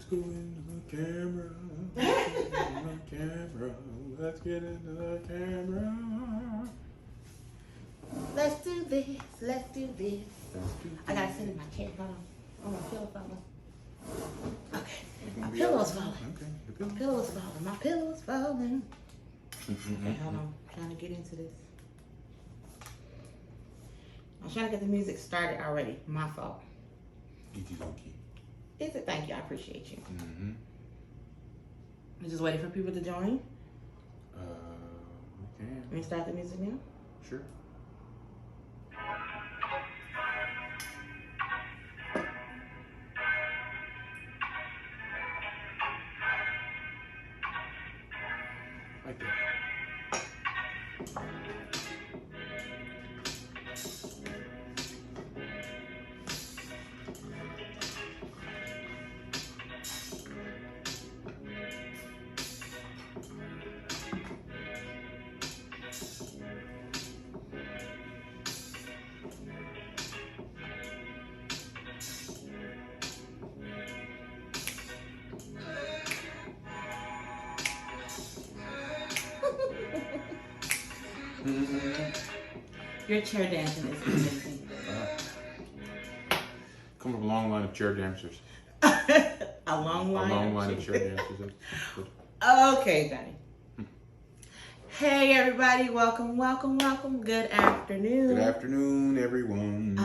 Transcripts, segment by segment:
go into the camera. Let's get into the camera. Let's get into the camera. Let's do this. Let's do this. Let's do I gotta this. sit in my chair. Hold on. Oh, my pillow falling. Okay. You My can be pillow's outside. falling. Okay, your pillow. Pillow's falling. My pillow's falling. Okay, hold on. I'm trying to get into this. I'm trying to get the music started already. My fault. Okie dokie. Is it? Thank you. I appreciate you. Mm-hmm. I'm just waiting for people to join. Okay. Let me start the music now. Sure. Like that. Your chair dancing is amazing. Come from a long line of chair dancers. A long line. A long line of chair dancers. Okay, Johnny. Hey, everybody. Welcome, welcome, welcome. Good afternoon. Good afternoon, everyone.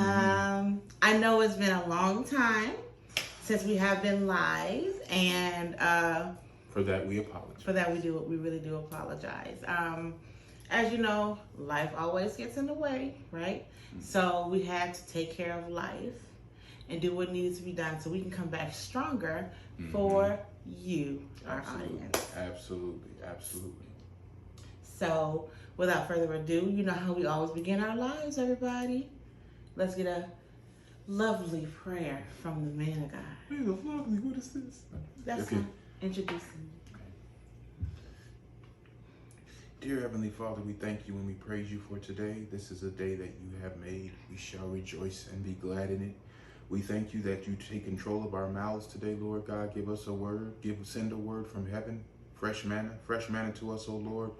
I know it's been a long time since we have been live, and For that, we apologize. for that we really do apologize. As you know, life always gets in the way, right? So we had to take care of life and do what needed to be done so we can come back stronger for you, our Absolutely. audience. Absolutely. Absolutely. So without further ado, you know how we always begin our lives, everybody. Let's get a lovely prayer from the man of God. Hey, that's lovely. What is this? That's Okay. not introducing. Dear Heavenly Father, we thank you and we praise you for today. This is a day that you have made. We shall rejoice and be glad in it. We thank you that you take control of our mouths today, Lord God. Give us a word. Send a word from heaven. Fresh manna to us, O Lord,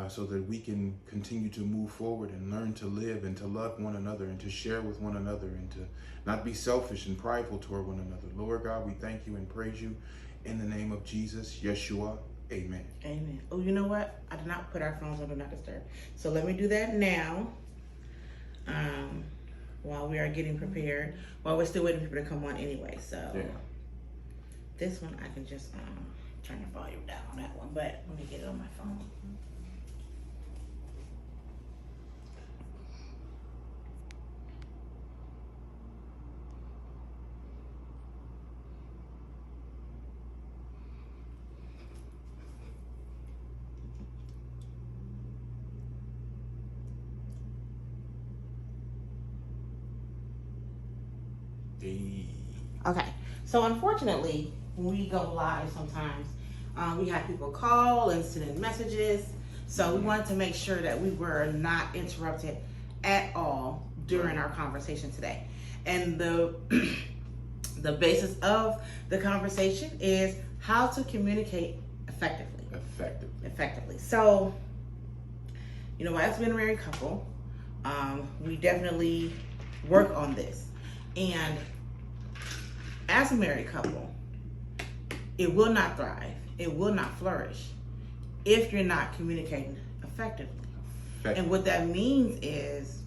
so that we can continue to move forward and learn to live and to love one another and to share with one another and to not be selfish and prideful toward one another. Lord God, we thank you and praise you in the name of Jesus, Yeshua. Amen. Amen. Oh, you know what? I did not put our phones on Do Not Disturb. So let me do that now. While we are getting prepared. While we're still waiting for people to come on anyway. So Yeah. this one I can just turn the volume down on that one. But let me get it on my phone. Hey. Okay, so unfortunately, when we go live sometimes, we have people call and send in messages. So we wanted to make sure that we were not interrupted at all during our conversation today. And the the basis of the conversation is how to communicate effectively. Effectively. So, you know, as being a married couple, we definitely work on this. And as a married couple, it will not thrive, it will not flourish if you're not communicating effectively. And what that means is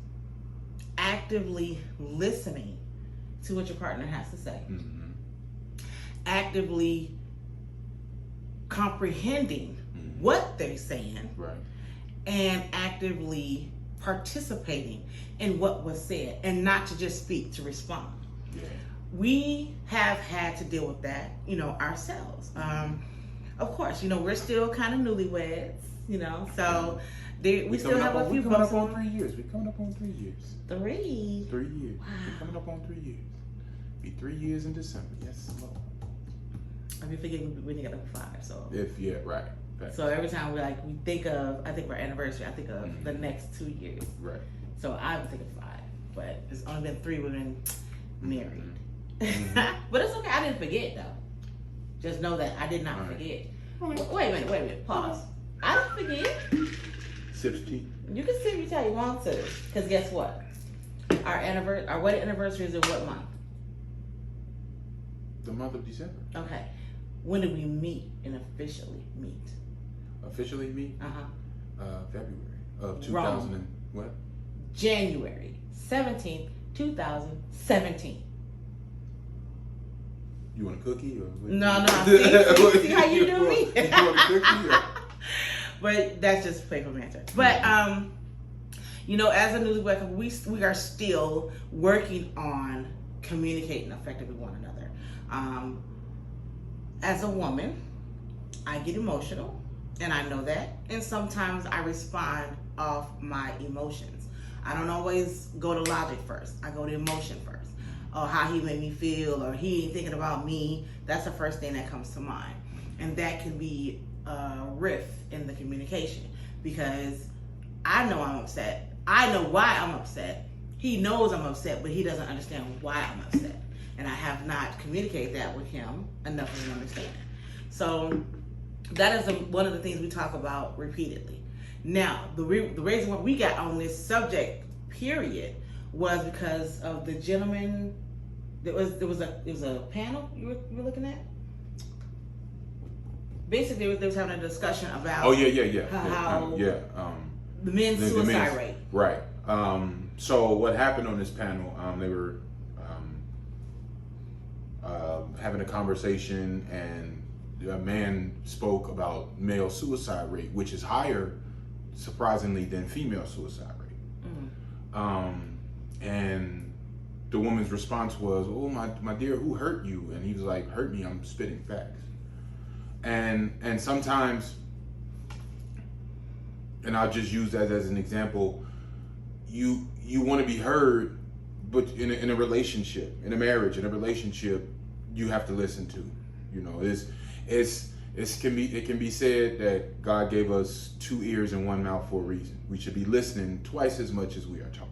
actively listening to what your partner has to say, actively comprehending what they're saying, Right. and actively participating in what was said, and not to just speak, to respond. Yeah. We have had to deal with that, you know, ourselves. Of course, you know, we're still kind of newlyweds, you know, so we still have a few We're coming bumps up on along. 3 years. We're coming up on 3 years. 3. 3 years. Wow. We're coming up on 3 years. Be 3 years in December. Yes, Lord. I mean, forgetting we've been together for 5, so. Right. So every time we think of, I think for our anniversary, I think of the next 2 years. Right. So I was thinking 5, but it's only been 3 we've been married. Mhm. But it's okay. I didn't forget though. Just know that I did not All right. forget. Wait a minute, pause. I didn't forget. Sips tea. You can sip your tea you want to. Because guess what? Our wedding anniversary is in what month? The month of December. Okay. When did we meet and officially meet? Officially meet? February of 2000 Wrong. and what? January 17th, 2017. You want a cookie or what? No. See how you do me? You want a cookie? Or? But that's just playful banter. But you know, as a newlywed couple, we are still working on communicating effectively with one another. As a woman, I get emotional, and I know that. And sometimes I respond off my emotions. I don't always go to logic first. I go to emotion first. Or how he made me feel, or he ain't thinking about me. That's the first thing that comes to mind. And that can be a rift in the communication, because I know I'm upset. I know why I'm upset. He knows I'm upset, but he doesn't understand why I'm upset. And I have not communicated that with him enough for him to understand. So that is one of the things we talk about repeatedly. Now, the reason why we got on this subject, period, was because of the gentleman. There was a panel you were looking at. Basically, they was having a discussion about. Oh yeah. How the men's The suicide men's- rate. Right. So what happened on this panel? They were having a conversation, and a man spoke about male suicide rate, which is higher, surprisingly, than female suicide rate. And the woman's response was, "Oh my dear, who hurt you?" And he was like, "Hurt me? I'm spitting facts." And sometimes, and I'll just use that as an example, you want to be heard, but in a relationship, in a marriage, in a relationship, you have to listen to. You know, it can be said that God gave us 2 ears and 1 mouth for a reason. We should be listening twice as much as we are talking.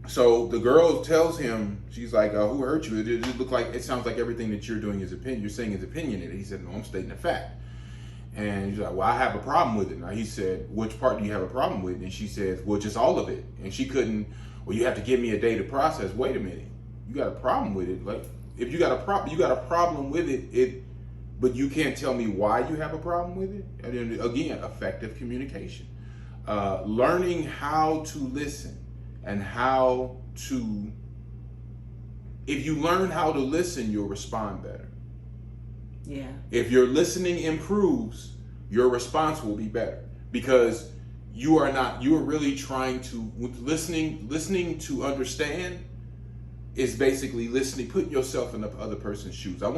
So the girl tells him, she's like, "Who hurt you? It sounds like everything that you're doing is opinion. You're saying is opinionated." He said, "No, I'm stating a fact." And he's like, "Well, I have a problem with it." Now he said, "Which part do you have a problem with?" And she says, "Well, just all of it." And she couldn't. "Well, you have to give me a day to process." Wait a minute, you got a problem with it? Like, if you got a problem with it, but you can't tell me why you have a problem with it. And then again, effective communication, learning how to listen. And how to, if you learn how to listen, you'll respond better. Yeah. If your listening improves, your response will be better, because you are really trying to, listening to understand is basically listening, putting yourself in the other person's shoes. I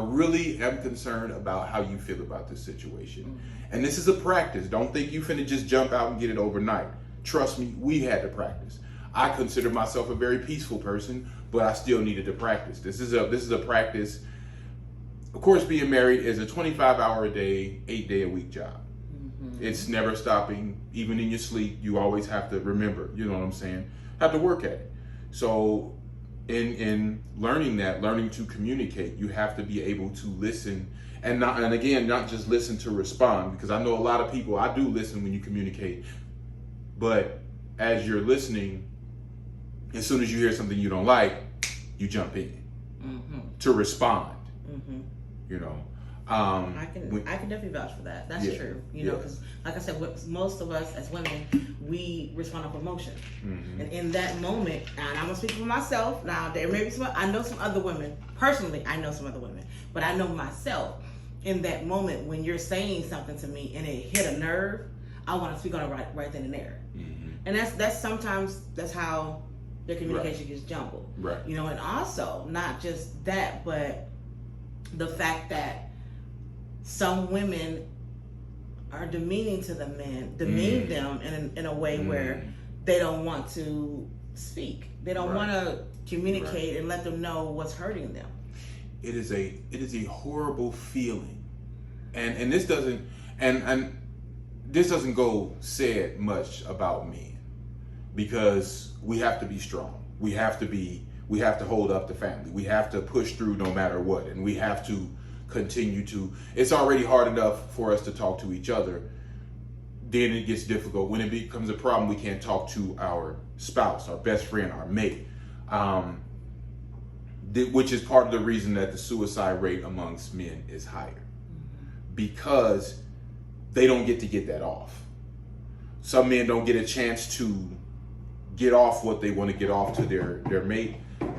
really am concerned about how you feel about this situation. Mm-hmm. And this is a practice. Don't think you finna just jump out and get it overnight. Trust me, we had to practice. I consider myself a very peaceful person, but I still needed to practice. This is a practice. Of course, being married is a 25-hour a day, 8-day a week job. Mm-hmm. It's never stopping. Even in your sleep, you always have to remember. You know what I'm saying? Have to work at it. So, in learning to communicate, you have to be able to listen, and again, not just listen to respond. Because I know a lot of people. I do listen when you communicate. But as you're listening, as soon as you hear something you don't like, you jump in to respond. Mm-hmm. You know, I can definitely vouch for that. That's true. You know, because like I said, most of us as women, we respond off emotion, and in that moment, and I'm gonna speak for myself. Now, there may be I know some other women. Personally, I know some other women, but I know myself. In that moment, when you're saying something to me and it hit a nerve, I want to speak on it right then and there. And that's sometimes that's how their communication gets jumbled. Right. You know, and also not just that, but the fact that some women are demeaning to the men, demean them in a way where they don't want to speak. They don't want to communicate and let them know what's hurting them. It is a horrible feeling, and this doesn't and this doesn't go said much about men, because we have to be strong. We have to be we have to hold up the family. We have to push through no matter what, and we have to continue to. It's already hard enough for us to talk to each other. Then it gets difficult when it becomes a problem. We can't talk to our spouse, our best friend, our mate, which is part of the reason that the suicide rate amongst men is higher, because they don't get to get that off. Some men don't get a chance to get off what they want to get off to their mate,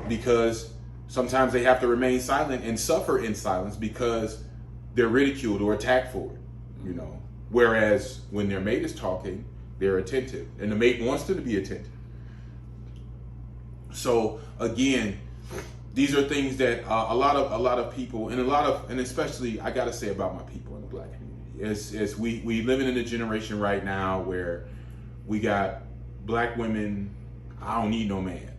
because sometimes they have to remain silent and suffer in silence because they're ridiculed or attacked for it, you know. Whereas when their mate is talking, they're attentive, and the mate wants them to be attentive. So again, these are things that a lot of people, and especially I gotta say about my people in the Black community, is we living in a generation right now where we got Black women, I don't need no man,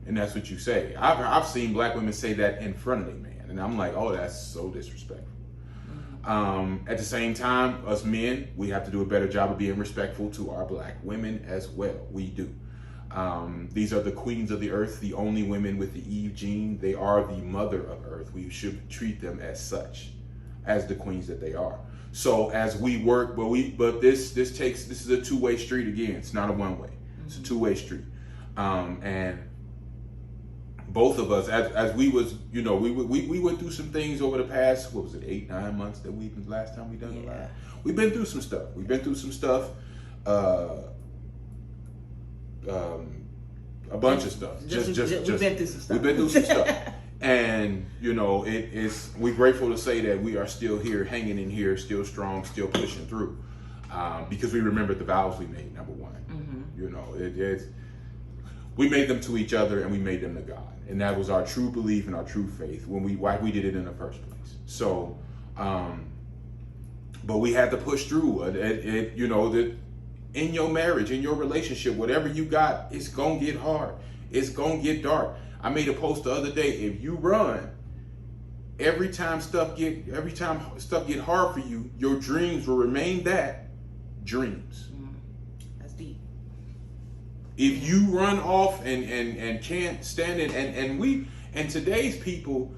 and that's what you say. I've seen Black women say that in front of their man, and I'm like, oh, that's so disrespectful. At the same time, us men, we have to do a better job of being respectful to our Black women as well. We do. These are the queens of the earth, the only women with the Eve gene. They are the mother of earth. We should treat them as such, as the queens that they are. So as we work, but this is a two-way street again. It's not a one-way. It's a two-way street. And both of us, as we was, you know, we went through some things over the past, what was it, 8-9 months that last time we done the live. We've been through some stuff. A bunch of stuff. We've been through some stuff. We've been through some stuff. And, you know, we're grateful to say that we are still here, hanging in here, still strong, still pushing through. Because we remembered the vows we made, number one. You know, we made them to each other and we made them to God. And that was our true belief and our true faith why we did it in the first place. So, but we had to push through. You know, that in your marriage, in your relationship, whatever you got, it's gonna get hard. It's gonna get dark. I made a post the other day. If you run, every time stuff get hard for you, your dreams will remain that dreams. That's deep. If you run off and can't stand it, and today's people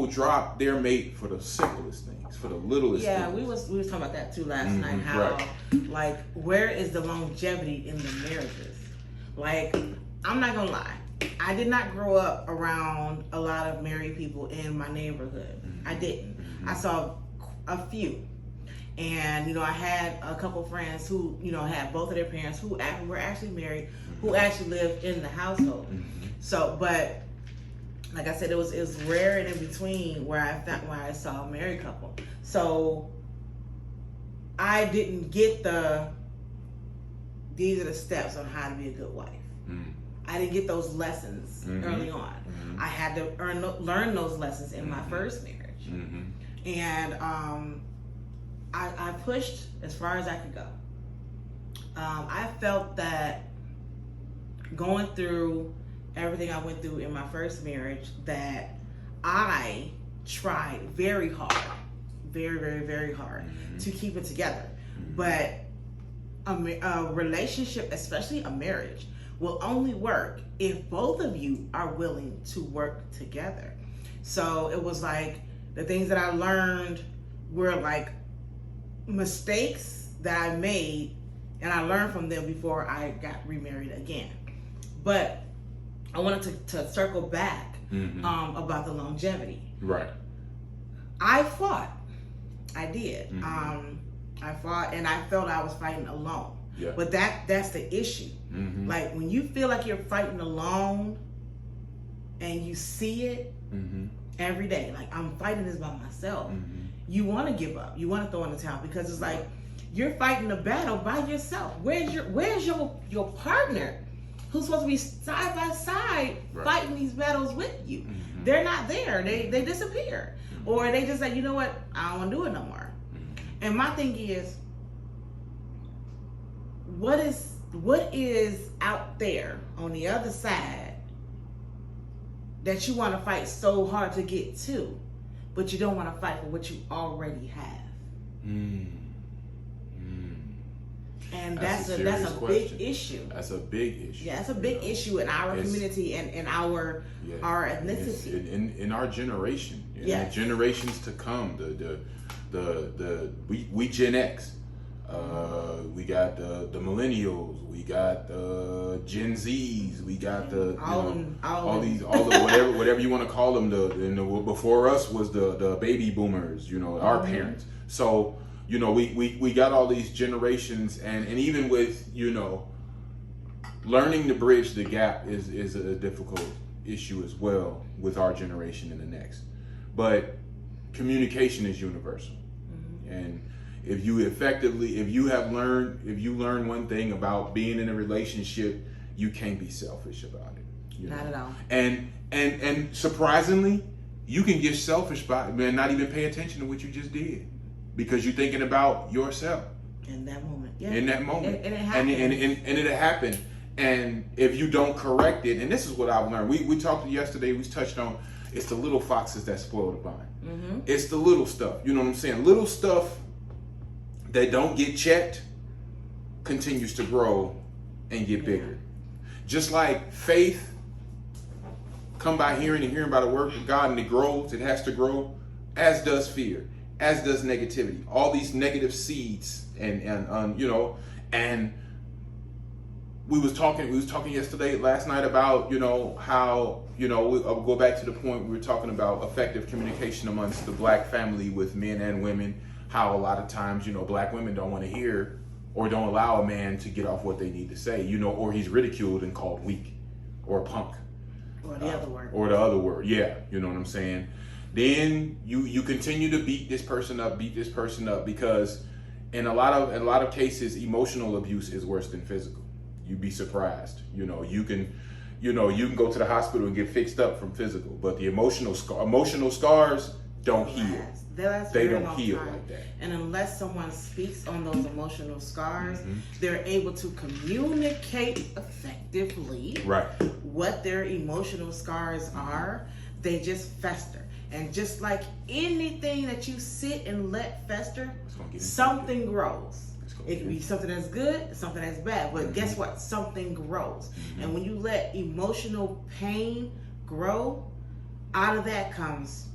drop their mate for the simplest things, for the littlest things. Yeah, we was talking about that too last night. How like, where is the longevity in the marriages? Like, I'm not gonna lie, I did not grow up around a lot of married people in my neighborhood. I didn't. I saw a few. And, you know, I had a couple friends who, you know, had both of their parents who were actually married, who actually lived in the household. So, but like I said, it was rare and in between where I saw a married couple. So I didn't get these are the steps on how to be a good wife. I didn't get those lessons early on. I had to learn those lessons in my first marriage. And I pushed as far as I could go. I felt that going through everything I went through in my first marriage, that I tried very hard, very, very, very hard to keep it together. But a relationship, especially a marriage, will only work if both of you are willing to work together. So it was like the things that I learned were like mistakes that I made, and I learned from them before I got remarried again. But I wanted to circle back about the longevity. Right. I fought. I did. I fought, and I felt I was fighting alone. Yeah. But that's the issue. Like, when you feel like you're fighting alone and you see it every day, like, I'm fighting this by myself, you want to give up. You want to throw in the towel, because it's like you're fighting the battle by yourself. Where's your partner who's supposed to be side by side fighting these battles with you? They're not there. They disappear. Or they just say, you know what, I don't want to do it no more. And my thing is, what is out there on the other side that you want to fight so hard to get to, but you don't want to fight for what you already have? And that's a serious question. big issue. That's a big issue. Yeah, it's a big issue in our community and in our ethnicity. In our generation, in the generations to come, we Gen X, we got the millennials, we got the Gen Zs, we got the whatever you want to call them. Before us was the baby boomers, our parents. So we got all these generations, and even with learning to bridge the gap is a difficult issue as well with our generation and the next. But communication is universal, and if you learn one thing about being in a relationship, you can't be selfish about it. Not at all. And surprisingly, you can get selfish by not even pay attention to what you just did, because you're thinking about yourself in that moment. Yeah. In that moment, and it happens. And it'll happen. And if you don't correct it, and this is what I've learned. We talked yesterday. We touched on it's the little foxes that spoil the vine. It's the little stuff. You know what I'm saying? Little stuff that don't get checked continues to grow and get bigger. Just like faith come by hearing and hearing by the word of God, and it grows. It has to grow, as does fear, as does negativity. All these negative seeds, and we was talking last night about how I'll go back to the point we were talking about effective communication amongst the black family with men and women. How a lot of times black women don't want to hear or don't allow a man to get off what they need to say, or he's ridiculed and called weak or punk. Or the other word. Or the other word, yeah. You know what I'm saying? Then you continue to beat this person up, because in a lot of cases, emotional abuse is worse than physical. You'd be surprised. You can go to the hospital and get fixed up from physical, but the emotional scars don't heal. They don't heal like that. And unless someone speaks on those emotional scars, they're able to communicate effectively what their emotional scars are. They just fester. And just like anything that you sit and let fester, something grows. It can be something that's good, something that's bad. But guess what? Something grows. And when you let emotional pain grow, out of that comes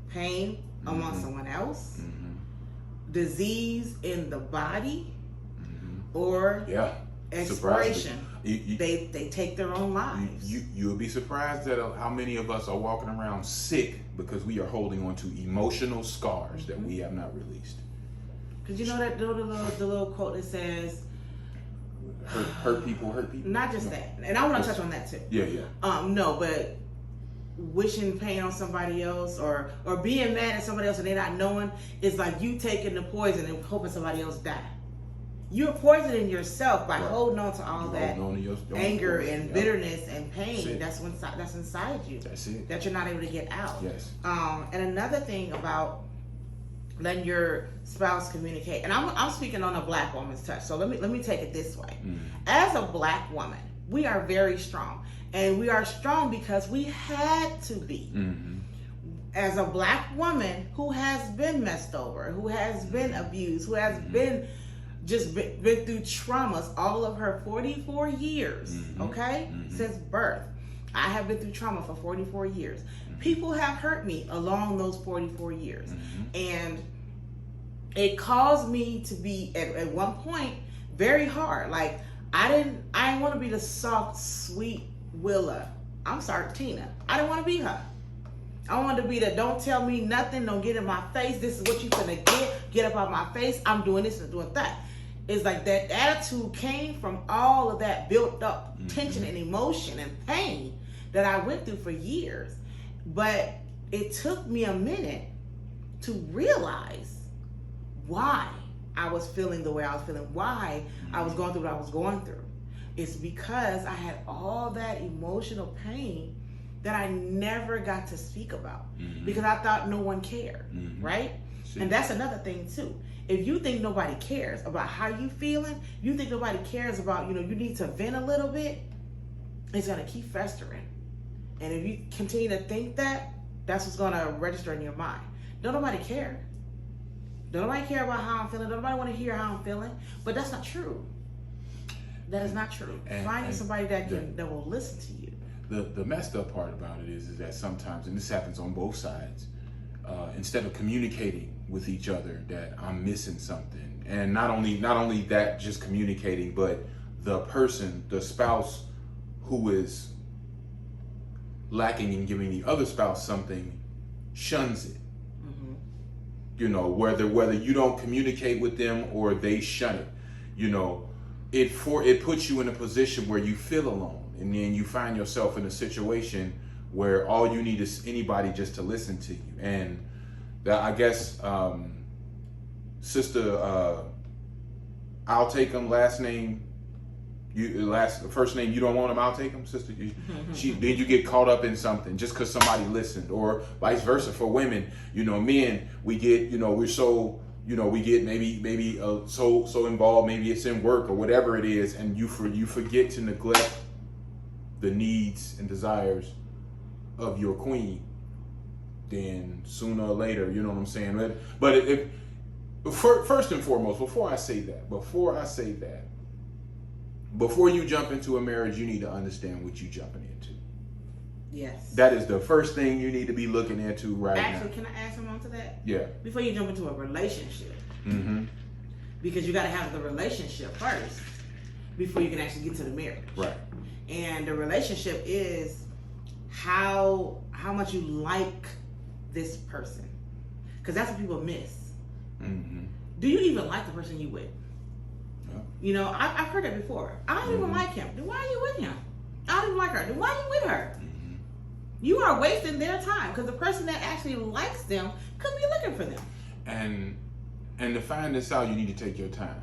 pain among someone else, disease in the body, or expiration. They take their own lives. You'll be surprised at how many of us are walking around sick because we are holding on to emotional scars that we have not released. Because that the little quote that says, hurt people hurt people. Not just that, and I want to touch on that too. No, but wishing pain on somebody else or being mad at somebody else and they're not knowing is like you taking the poison and hoping somebody else die. You're poisoning yourself by holding on to all that anger and bitterness and pain that's inside you. That's it. That you're not able to get out. Yes. And another thing about letting your spouse communicate, and I'm speaking on a black woman's touch. So let me take it this way. As a black woman, we are very strong. And we are strong because we had to be. As a black woman who has been messed over, who has been abused, who has been through traumas all of her 44 years, since birth. I have been through trauma for 44 years. People have hurt me along those 44 years. And it caused me to be, at one point, very hard. Like, I didn't want to be the soft, sweet Willa. I'm sorry, Tina. I didn't want to be her. I wanted to be the don't tell me nothing, don't get in my face. This is what you gonna get up out my face. I'm doing this and doing that. It's like that attitude came from all of that built up tension and emotion and pain that I went through for years. But it took me a minute to realize why I was feeling the way I was feeling, why I was going through what I was going through. It's because I had all that emotional pain that I never got to speak about because I thought no one cared, right? And that's another thing too. If you think nobody cares about how you feeling, you think nobody cares about, you need to vent a little bit, it's gonna keep festering. And if you continue to think that, that's what's gonna register in your mind. Don't nobody care. Don't nobody care about how I'm feeling. Don't nobody want to hear how I'm feeling. But that's not true. That is not true. Finding somebody that will listen to you. The messed up part about it is that sometimes, and this happens on both sides, instead of communicating with each other that I'm missing something, and not only that, just communicating, but the person, the spouse who is lacking in giving the other spouse something, shuns it. Mm-hmm. You know, whether you don't communicate with them or they shun it, you know, it puts you in a position where you feel alone, and then you find yourself in a situation where all you need is anybody just to listen to you. And that, I guess, Sister, I'll take them, last name, first name, you don't want them, I'll take them, Sister. Then you get caught up in something just because somebody listened, or vice versa for women. You know, men, we get, you know, we're so, you know, we get maybe so involved, maybe it's in work or whatever it is, and you forget to neglect the needs and desires of your queen. Then sooner or later, you know what I'm saying? But first and foremost, before I say that, before you jump into a marriage, you need to understand what you're jumping into. Yes. That is the first thing you need to be looking into now. Actually, can I add something on to that? Yeah. Before you jump into a relationship. Mm-hmm. Because you got to have the relationship first before you can actually get to the marriage. Right. And the relationship is how much you like this person. Because that's what people miss. Mm-hmm. Do you even like the person you with? Yeah. You know, I've heard that before. I don't even like him. Then why are you with him? I don't even like her. Then why are you with her? Mm-hmm. You are wasting their time, because the person that actually likes them could be looking for them. And to find this out, you need to take your time.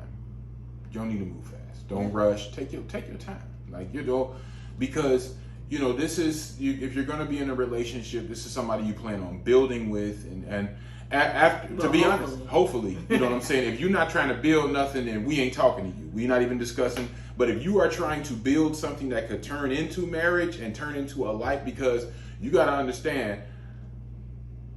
You don't need to move fast. Don't rush. Take your time. Like, you know, because, you know, this is, if you're going to be in a relationship, this is somebody you plan on building with, and after, to be honest, hopefully, you know what I'm saying? If you're not trying to build nothing, then we ain't talking to you. We're not even discussing. But if you are trying to build something that could turn into marriage and turn into a life, because you got to understand,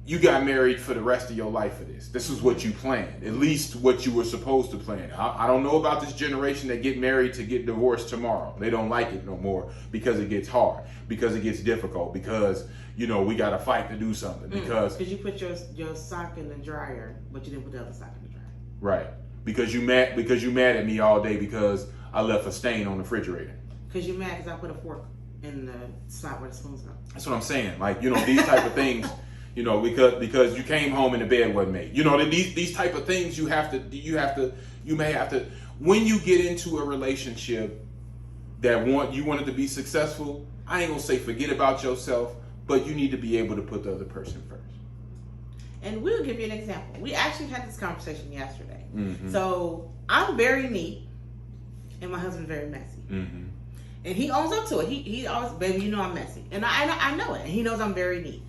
you got married for the rest of your life for this. This is what you planned, at least what you were supposed to plan. I don't know about this generation that get married to get divorced tomorrow. They don't like it no more because it gets hard, because it gets difficult, because, you know, we got to fight to do something. Because you put your sock in the dryer, but you didn't put the other sock in the dryer. Right. Because you mad at me all day because I left a stain on the refrigerator. Because you mad because I put a fork in the spot where the spoons go. That's what I'm saying. Like, you know, these type of things. You know, because you came home and the bed wasn't made. You know, these type of things you may have to, when you get into a relationship that you want it to be successful, I ain't gonna say forget about yourself, but you need to be able to put the other person first. And we'll give you an example. We actually had this conversation yesterday. Mm-hmm. So I'm very neat, and my husband's very messy. Mm-hmm. And he owns up to it. He always, baby, you know I'm messy, and I know it. And he knows I'm very neat.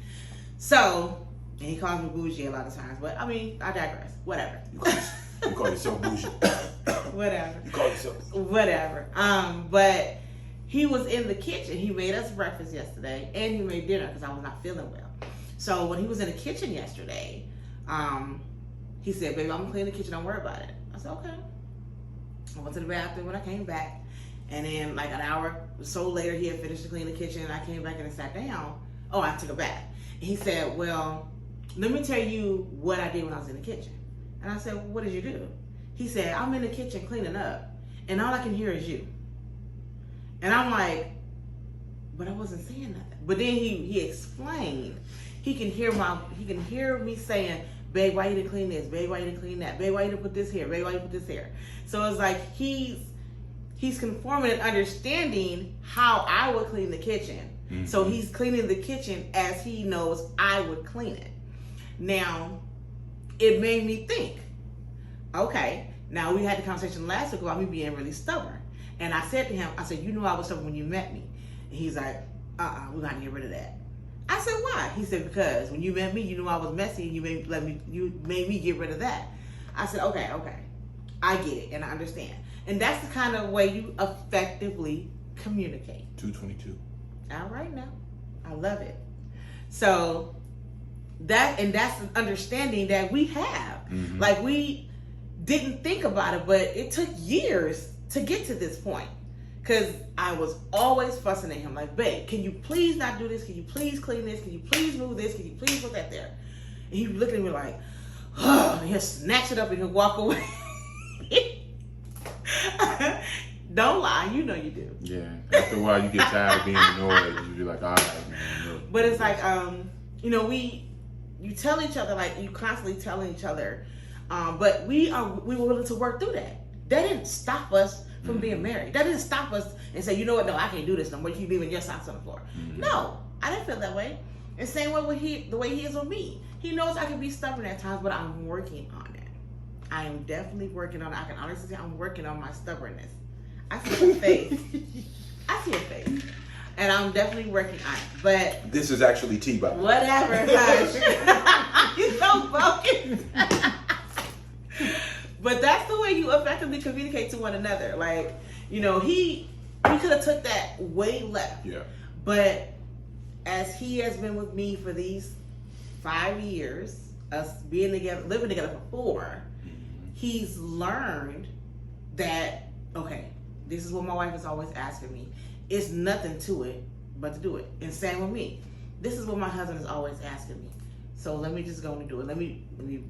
So, and he calls me bougie a lot of times, but I mean, I digress. Whatever. You call yourself bougie. Whatever. You call yourself. Whatever. But he was in the kitchen. He made us breakfast yesterday, and he made dinner because I was not feeling well. So when he was in the kitchen yesterday, he said, "Baby, I'm gonna clean the kitchen. Don't worry about it." I said, "Okay." I went to the bathroom. When I came back, and then like an hour or so later, he had finished to clean the kitchen, and I came back and I sat down. Oh, I took a bath. He said, "Well, let me tell you what I did when I was in the kitchen." And I said, "Well, what did you do?" He said, "I'm in the kitchen cleaning up, and all I can hear is you." And I'm like, "But I wasn't saying nothing." But then he explained. He can hear me saying, "Babe, why you didn't clean this? Babe, why you didn't clean that? Babe, why you didn't put this here? Babe, why you put this here?" So it's like he's conforming and understanding how I would clean the kitchen. Mm-hmm. So he's cleaning the kitchen as he knows I would clean it. Now, it made me think, okay, now we had the conversation last week about me being really stubborn. And I said to him, I said, "You knew I was stubborn when you met me." And he's like, "We gotta get rid of that." I said, "Why?" He said, "Because when you met me, you knew I was messy, and you made me get rid of that." I said, okay, I get it, and I understand. And that's the kind of way you effectively communicate. 222. All right now. I love it. So that's an understanding that we have. Like, we didn't think about it, but it took years to get to this point. Because I was always fussing at him, like, babe, can you please not do this? Can you please clean this? Can you please move this? Can you please put that there? And he would look at me like, oh, and he'll snatch it up and he'll walk away. Don't lie, you know you do. Yeah. After a while, you get tired of being annoyed. You be like, all right, man. Look. But it's like, you tell each other, like, you constantly telling each other, but we were willing to work through that. That didn't stop us from being married. That didn't stop us and say, you know what, no, I can't do this no more. You leaving your socks on the floor. No, I didn't feel that way. And same way with the way he is with me. He knows I can be stubborn at times, but I'm working on it. I am definitely working on it. I can honestly say I'm working on my stubbornness. I see a face. I see a face. And I'm definitely working on it. But this is actually tea, by the way. whatever, hush. You're so focused. But that's the way you effectively communicate to one another. Like, he could have took that way left. Yeah. But as he has been with me for these 5 years, us being together, living together for 4, he's learned that, okay, this is what my wife is always asking me. It's nothing to it but to do it. And same with me. This is what my husband is always asking me. So let me just go and do it. Let me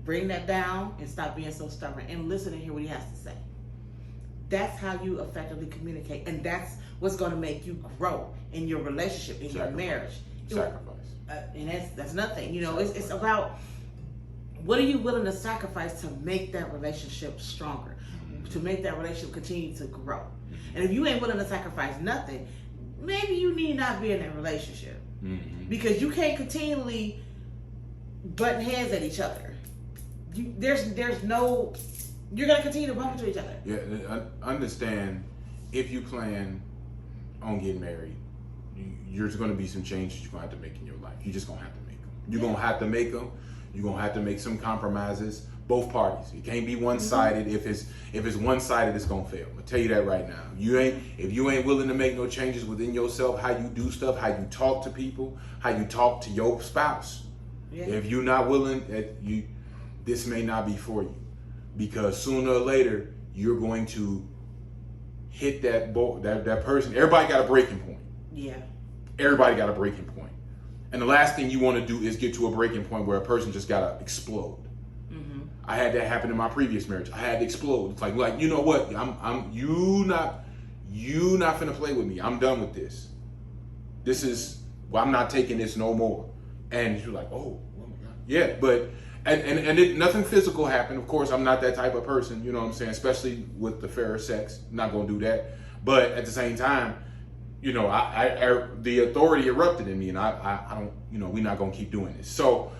bring that down and stop being so stubborn and listen and hear what he has to say. That's how you effectively communicate. And that's what's going to make you grow in your relationship, in your marriage. Sacrifice. And that's nothing. It's about, what are you willing to sacrifice to make that relationship stronger, to make that relationship continue to grow. And if you ain't willing to sacrifice nothing, maybe you need not be in that relationship. Because you can't continually button heads at each other. You're going to continue to bump into each other. Yeah, understand, if you plan on getting married, there's going to be some changes you're going to have to make in your life. You're just going to have to make them. You're going to have to make them. You're going to have to make some compromises. Both parties. It can't be one-sided. If it's one-sided, it's going to fail. I'll tell you that right now. If you ain't willing to make no changes within yourself, how you do stuff, how you talk to people, how you talk to your spouse. Yeah. If you're not willing, this may not be for you, because sooner or later you're going to hit that person. Everybody got a breaking point. Yeah. Everybody got a breaking point, and the last thing you want to do is get to a breaking point where a person just gotta explode. I had that happen in my previous marriage. I had to explode. It's like, you know what? You not finna play with me. I'm done with this. I'm not taking this no more. And you're like, oh my God. Yeah, but nothing physical happened. Of course, I'm not that type of person, you know what I'm saying? Especially with the fairer sex. I'm not gonna do that. But at the same time, the authority erupted in me, and I don't, we're not gonna keep doing this. So,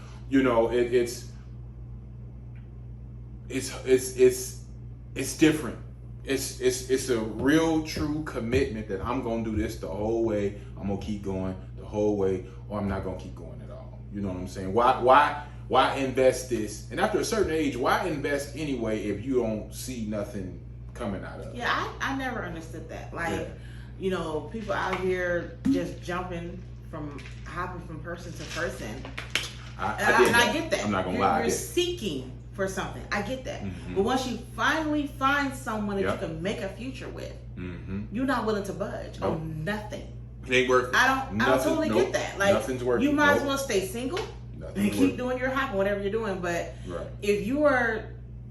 it's different. It's a real, true commitment that I'm gonna do this the whole way. I'm gonna keep going the whole way, or I'm not gonna keep going at all. You know what I'm saying? Why invest this? And after a certain age, why invest anyway if you don't see nothing coming out of it? Yeah, I never understood that. Like, people out here just hopping from person to person. I get that. I'm not gonna lie. You're seeking for something. I get that. But once you finally find someone that you can make a future with, you're not willing to budge on nothing. It ain't worth it. I don't totally get that. Like, nothing's worth you it. might as well stay single and keep doing your hopping, whatever you're doing. But if you are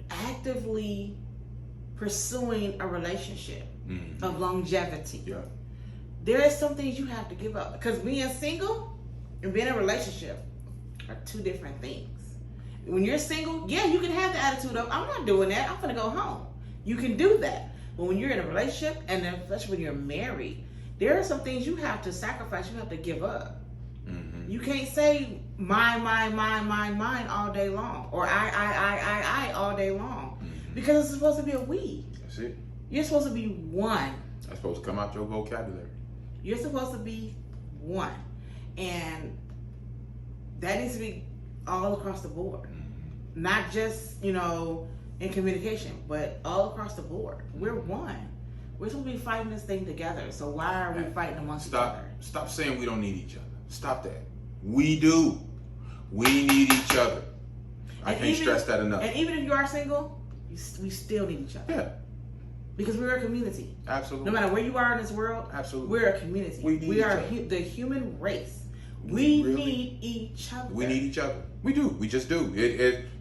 actively pursuing a relationship of longevity, there is some things you have to give up. Because being single and being in a relationship are two different things. When you're single, yeah, you can have the attitude of, I'm not doing that, I'm gonna go home. You can do that. But when you're in a relationship, and especially when you're married, there are some things you have to sacrifice, you have to give up. You can't say mine all day long, or I all day long, because it's supposed to be a we. That's it. You're supposed to be one. That's supposed to come out your vocabulary. You're supposed to be one, and that needs to be all across the board, not just in communication, but all across the board. We're one. We're supposed to be fighting this thing together. So why are we fighting amongst each other? Stop saying we don't need each other. Stop that. We do. We need each other. I And can't even- stress that enough. And even if you are single, we still need each other. Yeah, Because we're a community. absolutely. No matter where you are in this world, Absolutely. we're a community. We need We are each other. the human race. We Really? need each other. We need each other. We do. We just do.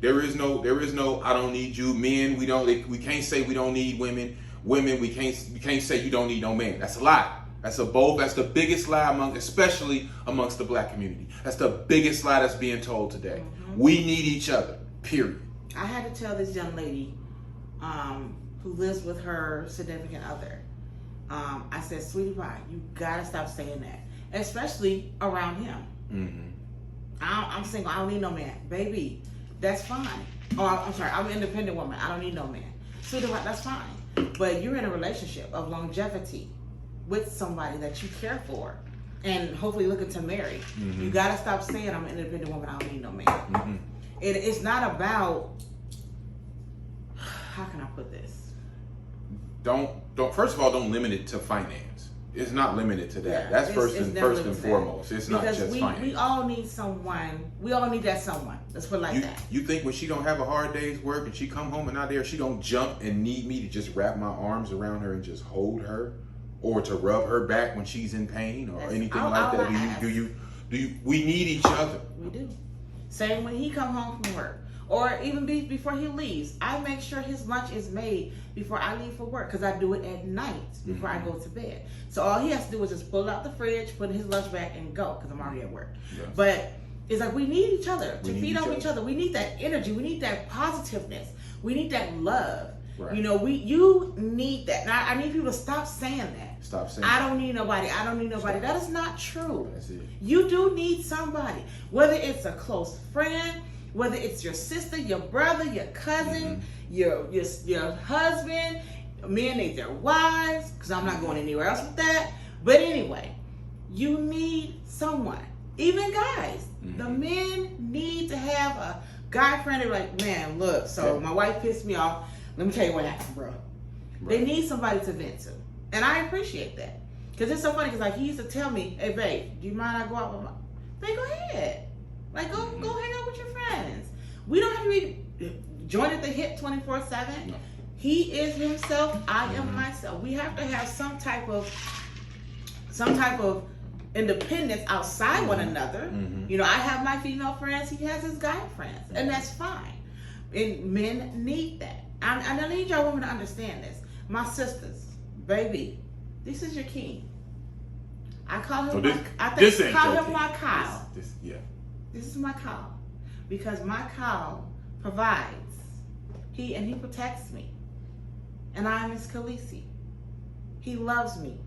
There is no. I don't need you. Men, we don't. We can't say we don't need women. Women, we can't say you don't need no man. That's a lie. That's the biggest lie especially amongst the black community. That's the biggest lie that's being told today. Mm-hmm. We need each other. Period. I had to tell this young lady who lives with her significant other. I said, sweetie pie, you gotta stop saying that, especially around him. Mm-hmm. I'm single. I don't need no man, baby. That's fine. Oh, I'm sorry. I'm an independent woman. I don't need no man. Sweetie pie, that's fine. But you're in a relationship of longevity with somebody that you care for, and hopefully looking to marry. Mm-hmm. You gotta stop saying I'm an independent woman. I don't need no man. Mm-hmm. It's not about. How can I put this? Don't. First of all, don't limit it to finance. It's not limited to that. Yeah, That's it's first never and limited to that. foremost. It's not Because just we finance. all need someone. We all need that someone. Let's put it like that. You think when she don't have a hard day's work and she come home and not there, she don't jump and need me to just wrap my arms around her and just hold her, or to rub her back when she's in pain or That's anything all like I that? ask. Do you? We need each other. We do. Same when he come home from work, or even before he leaves. I make sure his lunch is made before I leave for work, because I do it at night before I go to bed. So all he has to do is just pull out the fridge, put his lunch back, and go, because I'm already at work. Yeah. But it's like we need each other We to need feed each off other. each other. We need that energy. We need that positiveness. We need that love. Right. You know, you need that. Now, I need people to stop saying that. Stop saying I don't need nobody. I don't need nobody. That is not true. That's it. You do need somebody. Whether it's a close friend, whether it's your sister, your brother, your cousin, your husband. Men need their wives, because I'm not going anywhere else with that. But anyway, you need someone. Even guys. Mm-hmm. The men need to have a guy friend. They're like, man, look, so Yeah. my wife pissed me off. Let me tell you what happened, bro. They Right. need somebody to vent to. And I appreciate that. Because it's so funny, because like he used to tell me, hey babe, do you mind I go out with my... Babe, go ahead. Like, go hang out with your friends. We don't have to be joined at the hip 24/7. No. He is himself, I am myself. We have to have some type of independence outside one another. Mhm. You know, I have my female friends, he has his guy friends, and that's fine. And men need that. And I need y'all women to understand this. My sisters, baby, this is your king. I call him So this ain't call your him king. my cow. Yeah. This is my cow. Because my cow provides. He protects me. And I am his Khaleesi. He loves me,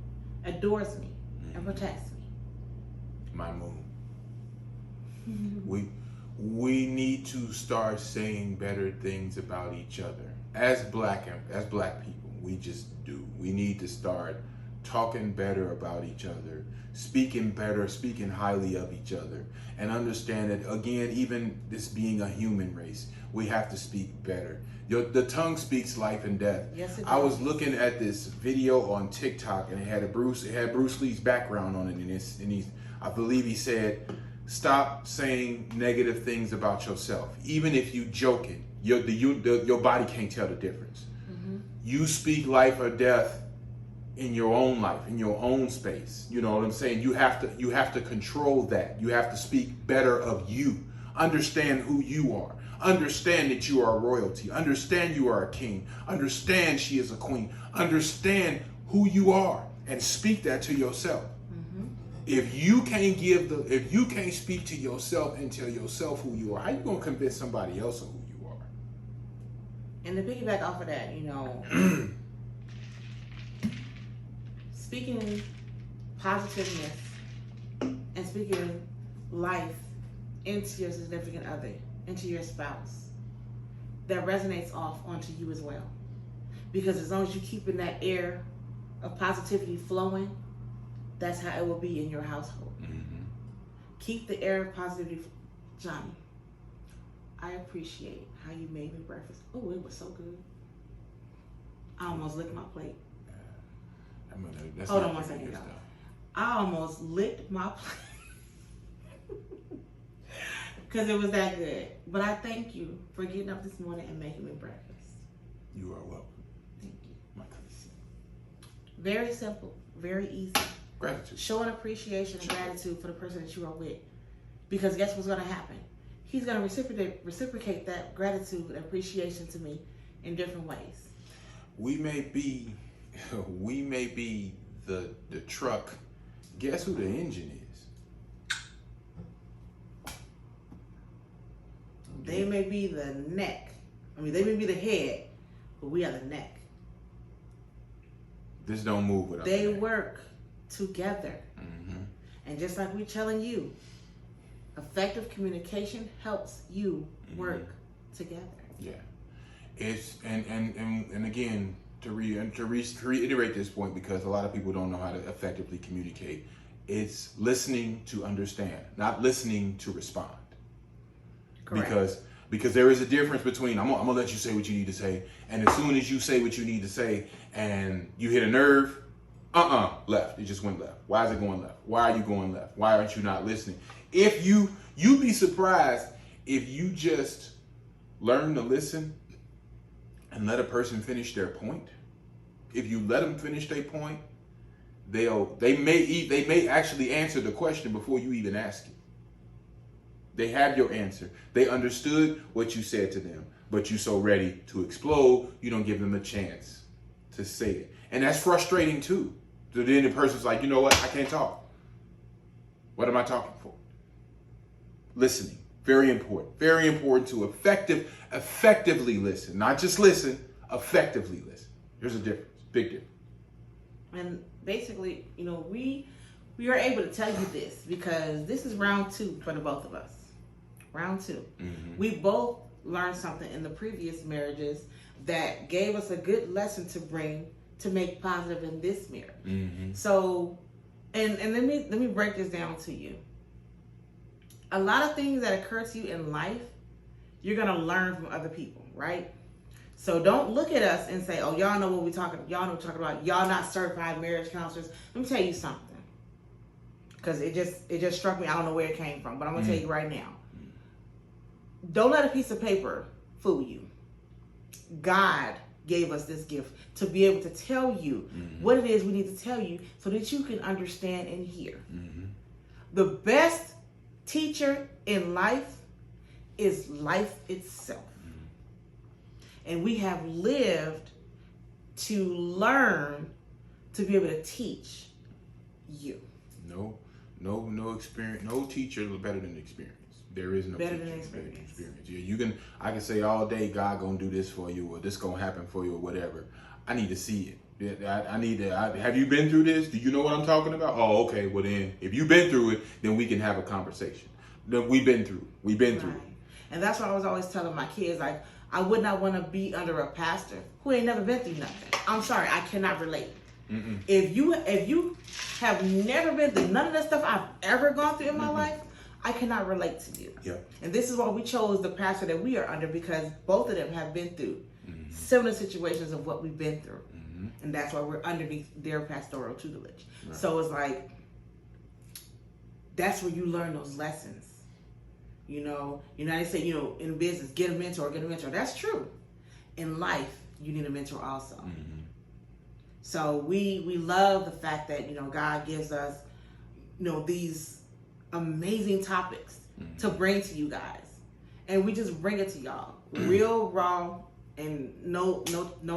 adores me, and protects me. My moon. We need to start saying better things about each other. As black people, we just do. We need to start talking better about each other, speaking better, speaking highly of each other, and understand that, again, even this being a human race, we have to speak better. The tongue speaks life and death. Yes, it I does. was looking at this video on TikTok, and it had Bruce Lee's background on it, and I believe he said, stop saying negative things about yourself. Even if you joking, your body can't tell the difference. Mm-hmm. You speak life or death in your own life, in your own space. You know what I'm saying? You have to control that. You have to speak better of you. Understand who you are. Understand that you are royalty. Understand you are a king. Understand she is a queen. Understand who you are and speak that to yourself. Mm-hmm. If you can't speak to yourself and tell yourself who you are, how you gonna convince somebody else of who you are? And to piggyback off of that, you know, speaking positiveness and speaking life into your significant other, into your spouse, that resonates off onto you as well. Because as long as you keep in that air of positivity flowing, that's how it will be in your household. Mm-hmm. Keep the air of positivity. Johnny, I appreciate how you made me breakfast. Oh, it was so good. I almost licked my plate. Hold on one second, y'all. I almost licked my plate. because it was that good. But I thank you for getting up this morning and making me breakfast. You are welcome. Thank you. My goodness. Very simple, very easy. Gratitude. Showing appreciation and gratitude for the person that you are with. Because guess what's going to happen? He's going to reciprocate that gratitude and appreciation to me in different ways. We may be the truck. Guess who the engine is? They may be the neck. They may be the head, but we are the neck. This don't move without They the neck. work together. Mm-hmm. And just like we're telling you, effective communication helps you work together. Yeah. It's and again to reiterate this point, because a lot of people don't know how to effectively communicate. It's listening to understand, not listening to respond. Correct. Because there is a difference between I'm gonna let you say what you need to say, and as soon as you say what you need to say and you hit a nerve, left. It just went left. Why is it going left? Why are you going left? Why aren't you not listening? If you'd be surprised if you just learn to listen and let a person finish their point. If you let them finish their point, they may actually answer the question before you even ask it. They have your answer. They understood what you said to them, but you're so ready to explode, you don't give them a chance to say it. And that's frustrating too. So then the person's like, you know what? I can't talk. What am I talking for? Listening. Very important. Very important to effectively listen. Not just listen, effectively listen. There's a difference. Big difference. And basically, we are able to tell you this because this is round 2 for the both of us. Round 2. Mm-hmm. We both learned something in the previous marriages that gave us a good lesson to bring to make positive in this marriage. Mm-hmm. So, and let me break this down to you. A lot of things that occur to you in life, you're gonna learn from other people, right? So don't look at us and say, "Oh, y'all know what we're talking. Y'all know what we're talking about. Y'all not certified marriage counselors." Let me tell you something, because it just struck me. I don't know where it came from, but I'm gonna tell you right now. Don't let a piece of paper fool you. God gave us this gift to be able to tell you what it is we need to tell you so that you can understand and hear. Mm-hmm. The best teacher in life is life itself. And we have lived to learn to be able to teach you. No experience. No teacher is better than experience. There is no Better teacher than better than experience. Yeah, I can say all day, God gonna do this for you, or this gonna happen for you, or whatever. I need to see it. I need to. Have you been through this? Do you know what I'm talking about? Oh, okay. Well, then, if you've been through it, then we can have a conversation. Then we've been through it. And that's why I was always telling my kids, like, I would not want to be under a pastor who ain't never been through nothing. I'm sorry, I cannot relate. Mm-mm. If you have never been through none of the stuff I've ever gone through in my life, I cannot relate to you. Yeah. And this is why we chose the pastor that we are under, because both of them have been through similar situations of what we've been through. Mm-hmm. And that's why we're underneath their pastoral tutelage. Right. So it's like, that's where you learn those lessons. They say, in business, get a mentor. That's true. In life, you need a mentor also. Mm-hmm. So we love the fact that, God gives us, these amazing topics to bring to you guys. And we just bring it to y'all. Real, raw, and no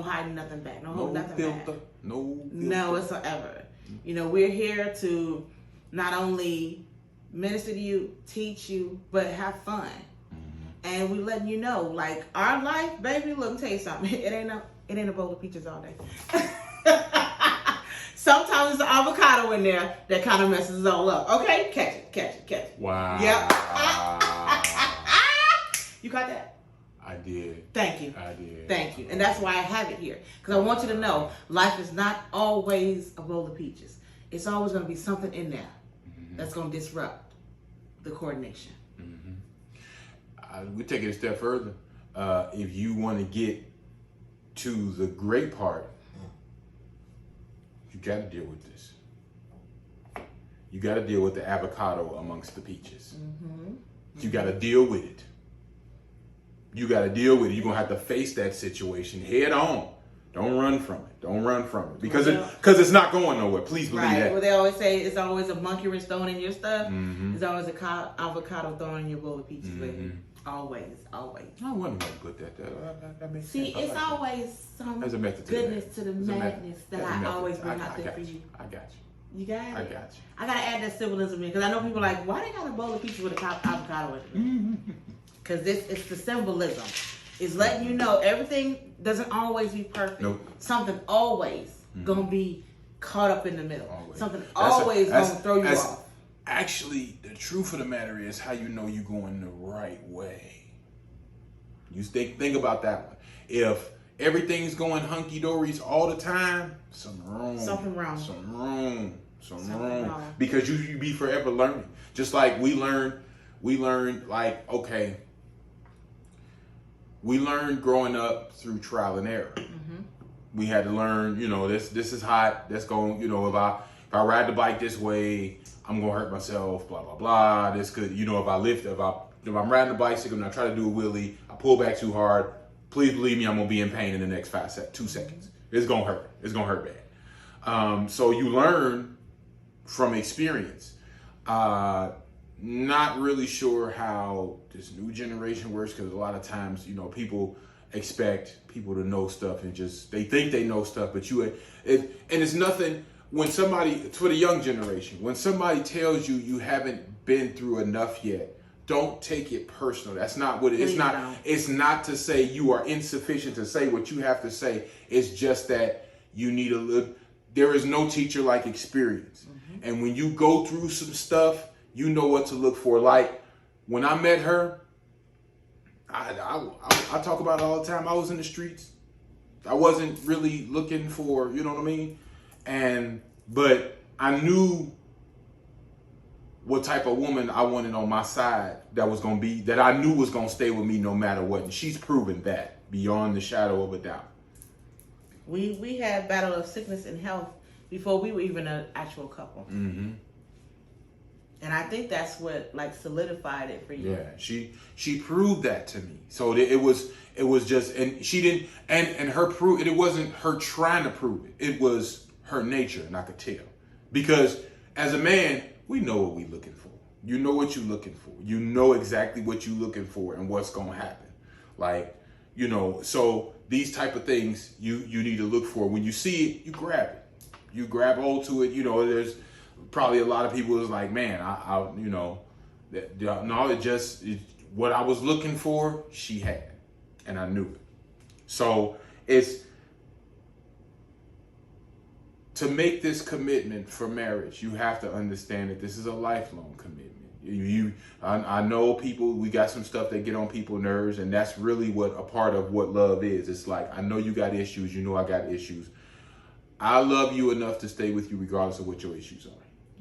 hiding nothing back. No holding nothing filter. back. No filter. No whatsoever. We're here to not only minister to you, teach you, but have fun. And we letting you know, like, our life, baby, look, let me tell you something. It ain't a bowl of peaches all day. Sometimes there's an avocado in there that kind of messes it all up. Okay? Catch it. Wow. Yep. You caught that? I did. Thank you. I did. Thank you. And that's why I have it here. Because I want you to know, life is not always a bowl of peaches. It's always going to be something in there that's going to disrupt the coordination. We take it a step further. If you want to get to the great part, you got to deal with this. You got to deal with the avocado amongst the peaches. You got to deal with it. You got to deal with it. You're going to have to face that situation head on. Don't run from it. Don't run from it. Because it's not going nowhere. Please believe that. Well, they always say it's always a monkey wrench thrown in your stuff. Mm-hmm. It's always a avocado thrown in your bowl of peaches, baby. Always, always. I wouldn't want to put that makes See, sense. it's always some There's a method to goodness to the madness that There's a I method. always bring I out there got for you. you. I got you. You got it? I got you. I gotta add that symbolism in because I know people are like, why they got a bowl of peaches with a avocado in it? Because it's the symbolism. It's letting you know everything doesn't always be perfect. Nope. Something always gonna be caught up in the middle. Always. Something always gonna throw you off. Actually, the truth of the matter is how you know you're going the right way. You think about that one. If everything's going hunky-dories all the time, something wrong. Something wrong. Something wrong. Something Something wrong. wrong. Because you be forever learning. Just like we learned like, okay, we learned growing up through trial and error. We had to learn, this is hot. Let's go, if I ride the bike this way, I'm gonna hurt myself, blah, blah, blah. This could, if I'm riding the bicycle and I try to do a wheelie, I pull back too hard, please believe me, I'm gonna be in pain in the next 2 seconds. It's gonna hurt. It's gonna hurt bad. So you learn from experience. Not really sure how this new generation works because a lot of times, people expect people to know stuff and they think they know stuff, but and it's nothing. When somebody, for the young generation, when somebody tells you you haven't been through enough yet, don't take it personal. That's not what it is. It's not to say you are insufficient to say what you have to say. It's just that you need a look. There is no teacher like experience. And when you go through some stuff, you know what to look for. Like when I met her, I talk about it all the time. I was in the streets. I wasn't really looking for, you know what I mean? But I knew what type of woman I wanted on my side that I knew was going to stay with me no matter what. And she's proven that beyond the shadow of a doubt. We had battle of sickness and health before we were even an actual couple. And I think that's what solidified it for you. Yeah, she proved that to me. So it was just, and she didn't, and her proof, it wasn't her trying to prove it. It was her nature, and I could tell. Because as a man, we know what we're looking for. You know what you're looking for. You know exactly what you're looking for and what's going to happen. So these type of things you need to look for. When you see it, you grab it. You grab hold to it. There's probably a lot of people is like, man, what I was looking for, she had, and I knew it. So it's to make this commitment for marriage, you have to understand that this is a lifelong commitment. I know people, we got some stuff that get on people's nerves, and that's really what a part of what love is. It's like, I know you got issues, I got issues. I love you enough to stay with you regardless of what your issues are.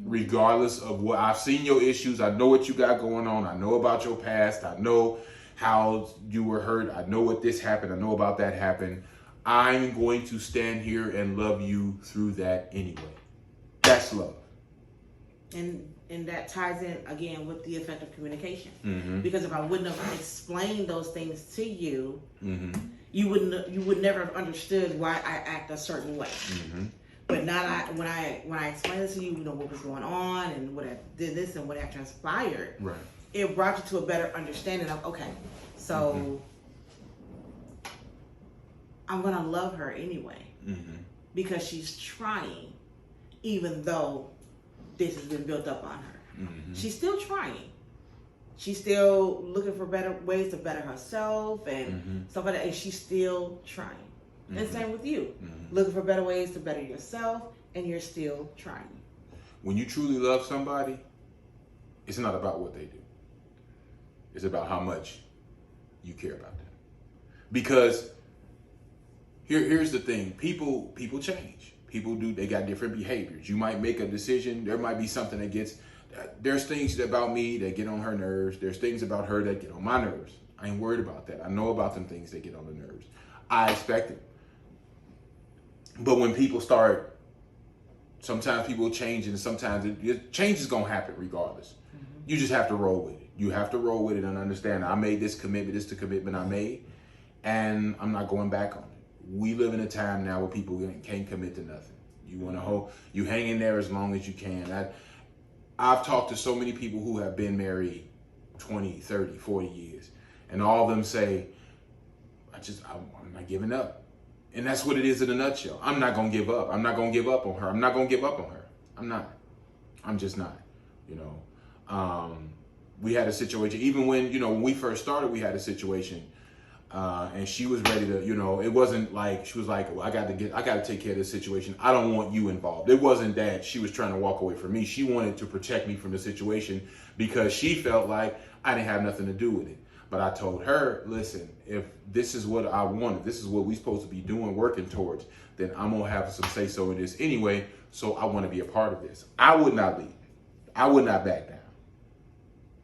Regardless of what, I've seen your issues, I know what you got going on, I know about your past, I know how you were hurt, I know what this happened, I know about that happened. I'm going to stand here and love you through that anyway. That's love. And that ties in again with the effective communication. Because if I wouldn't have explained those things to you, you would never have understood why I act a certain way. But now when I explained it to you, what was going on and what I did this and what had transpired, right, it brought you to a better understanding of, okay, so I'm gonna love her anyway because she's trying, even though this has been built up on her. She's still trying. She's still looking for better ways to better herself and stuff like that, and she's still trying. And same with you. Looking for better ways to better yourself, and you're still trying. When you truly love somebody, it's not about what they do. It's about how much you care about them. Because here's the thing. People change. People they got different behaviors. You might make a decision. There might be something that there's things about me that get on her nerves. There's things about her that get on my nerves. I ain't worried about that. I know about them things that get on the nerves. I expect it. But when people sometimes people change, and sometimes change is going to happen regardless. You just have to roll with it. You have to roll with it and understand I made this commitment. This is the commitment I made, and I'm not going back on it. We live in a time now where people can't commit to nothing. You want to hold, you hang in there as long as you can. I've talked to so many people who have been married 20, 30, 40 years, and all of them say, I'm not giving up. And that's what it is in a nutshell. I'm not going to give up. I'm not going to give up on her. I'm not going to give up on her. I'm not. I'm just not, you know. We had a situation, even when, you know, when we first started, we had a situation, and she was ready to, you know, it wasn't like, she was like, well, I got to take care of this situation. I don't want you involved. It wasn't that she was trying to walk away from me. She wanted to protect me from the situation because she felt like I didn't have nothing to do with it. But I told her, listen, if this is what I wanted, this is what we're supposed to be doing, working towards, then I'm going to have some say-so in this anyway, so I want to be a part of this. I would not leave. I would not back down.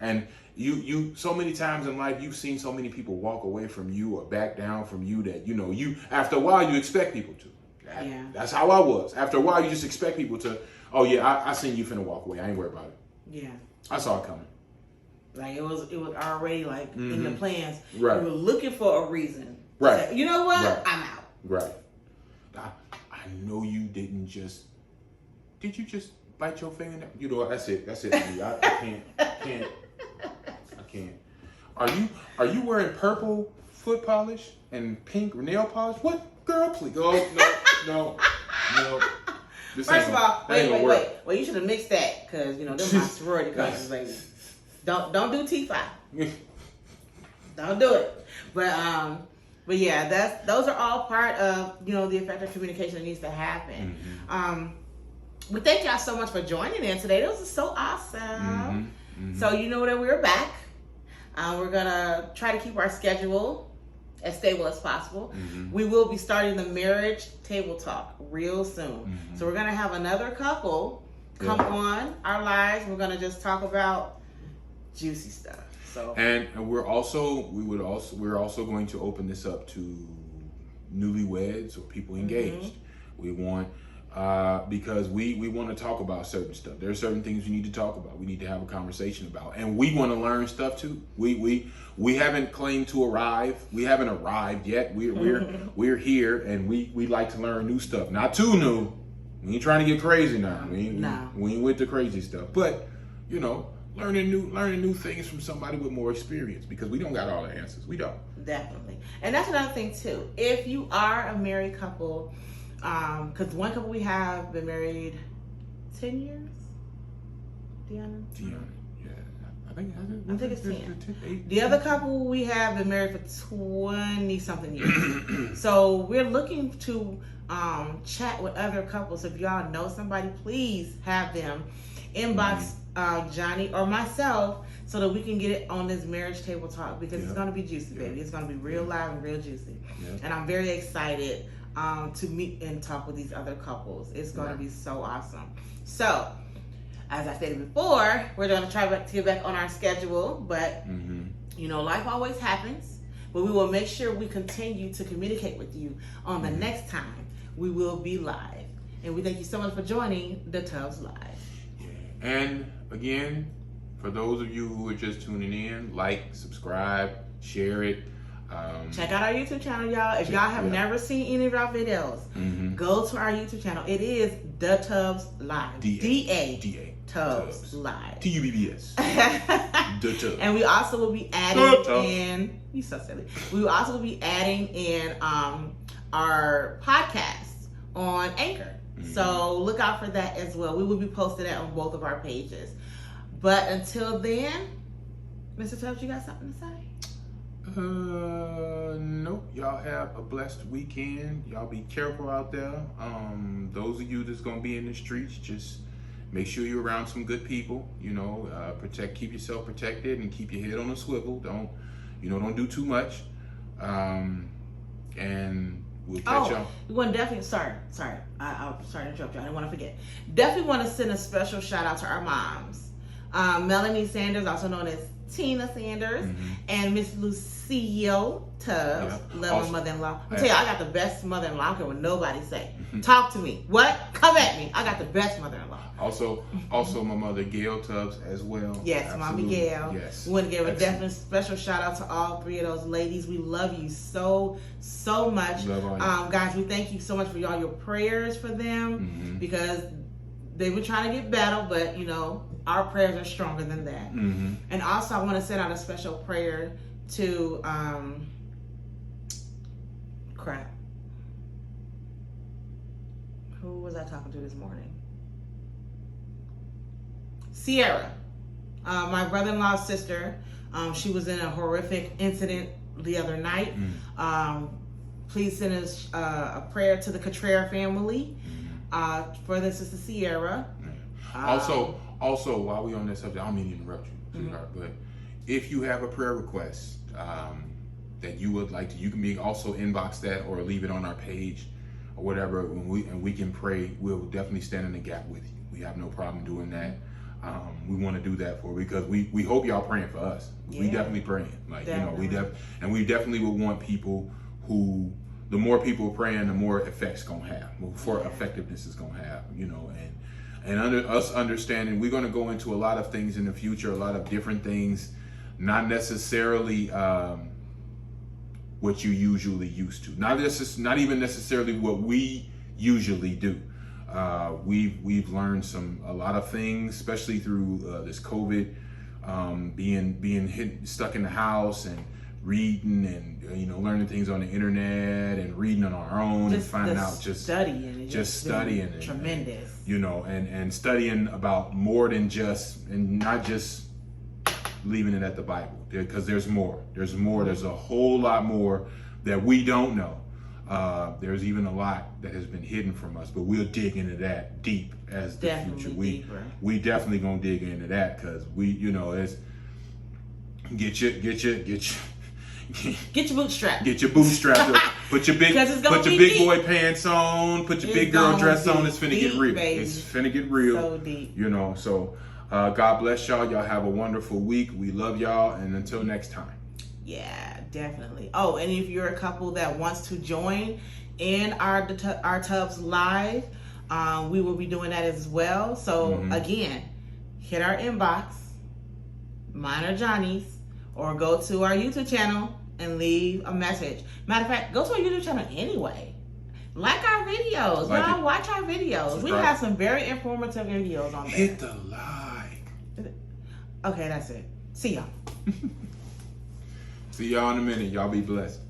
And you so many times in life, you've seen so many people walk away from you or back down from you that, you know, you, after a while, you expect people to. That's how I was. After a while, you just expect people to, oh yeah, I seen you finna walk away. I ain't worried about it. Yeah. I saw it coming. Like it was already like in the plans. Right. We were looking for a reason. Right. Say, you know what? Right. I'm out. Right. I know you didn't just. Did you just bite your finger? You know, that's it. That's it for me. I can't. Are you wearing purple foot polish and pink nail polish? What, girl? Please. Oh no. This First of all, wait. Work. Well, you should have mixed that because you know them my sorority cousins, baby. Don't do T5. Don't do it. But yeah, those are all part of, you know, the effective communication that needs to happen. We thank y'all so much for joining in today. This was so awesome. So you know that we're back. We're gonna try to keep our schedule as stable as possible. We will be starting the marriage table talk real soon. So we're gonna have another couple come on our lives. We're gonna just talk about juicy stuff. So and we're also going to open this up to newlyweds or people engaged. We want because we want to talk about certain stuff. There are certain things we need to talk about. We need to have a conversation about, and we want to learn stuff too. We haven't claimed to arrive. We haven't arrived yet. We're here, and we like to learn new stuff. Not too new. We ain't trying to get crazy now. We ain't with the crazy stuff. But you know, learning new things from somebody with more experience, because we don't got all the answers. We don't. Definitely. And that's another thing too. If you are a married couple, because one couple we have been married 10 years. Deanna, yeah. I think it's 10. The other couple we have been married for 20 something years. So we're looking to chat with other couples. If y'all know somebody, please have them inbox Johnny or myself so that we can get it on this marriage table talk, because it's going to be juicy, baby. It's going to be real live and real juicy. And I'm very excited to meet and talk with these other couples. It's going to be so awesome. So, as I stated before, we're going to try to get back on our schedule, but you know, life always happens. But we will make sure we continue to communicate with you on the next time we will be live. And we thank you so much for joining the Tubbs Live. And again, for those of you who are just tuning in, like, subscribe, share it. Check out our YouTube channel, y'all. If y'all have never seen any of our videos, go to our YouTube channel. It is The Tubbs Live. D-A. Tubbs Live. T-U-B-B-S. The Tubbs. And we also will be adding in, you so silly. We will also be adding in our podcasts on Anchor. So look out for that as well. We will be posting that on both of our pages. But until then, Mr. Tubbs, you got something to say? Nope. Y'all have a blessed weekend. Y'all be careful out there. Those of you that's gonna be in the streets, just make sure you're around some good people. You know, keep yourself protected and keep your head on a swivel. Don't do too much. And we'll catch y'all. We want definitely. Sorry. I'm sorry to interrupt you. I didn't want to forget. Definitely want to send a special shout out to our moms. Melanie Sanders, also known as Tina Sanders, and Miss Lucille Tubbs, love my mother-in-law. I'm tell you, I got the best mother-in-law. I don't care what nobody say. Talk to me. What? Come at me. I got the best mother-in-law. Also my mother Gail Tubbs as well. Yes, Mommy Gail. Yes. We want to give a definite special shout out to all three of those ladies. We love you so much. Love all you. Guys, we thank you so much for all your prayers for them because they were trying to get better, but you know, our prayers are stronger than that. And also, I want to send out a special prayer to who was I talking to this morning? Sierra, my brother-in-law's sister. She was in a horrific incident the other night. Please send us a prayer to the Cottrell family for the sister Sierra. Also, while we on this subject, I don't mean to interrupt you, sweetheart, but if you have a prayer request that you would like to, you can also inbox that or leave it on our page or whatever, and we can pray. We'll definitely stand in the gap with you. We have no problem doing that. We want to do that for because we hope y'all praying for us. Yeah. We definitely praying, like definitely. You know, we definitely would want people who. The more people praying, the more effects gonna have, more effectiveness is gonna have, you know, and under us understanding, we're gonna go into a lot of things in the future, a lot of different things, not necessarily what you usually used to, not even necessarily what we usually do. We've learned a lot of things, especially through this COVID, being stuck in the house and reading and learning things on the internet and reading on our own and finding out studying and tremendous and studying about more than and not just leaving it at the Bible, because there's a whole lot more that we don't know. There's even a lot that has been hidden from us, but we'll dig into that deep as the future. We definitely gonna dig into that because it's get your bootstrap. Get your bootstrap. Put your big boy pants on. Put your big girl dress on. It's finna get real. Baby. It's finna get real. So deep. So God bless y'all. Y'all have a wonderful week. We love y'all, and until next time. Yeah, definitely. Oh, and if you're a couple that wants to join in our Tubbs Live, we will be doing that as well. So again, hit our inbox, mine or Johnny's, or go to our YouTube channel and leave a message. Matter of fact, go to our YouTube channel anyway. Like our videos. Watch our videos. We have some very informative videos on there. Hit the like. Okay, that's it. See y'all. See y'all in a minute. Y'all be blessed.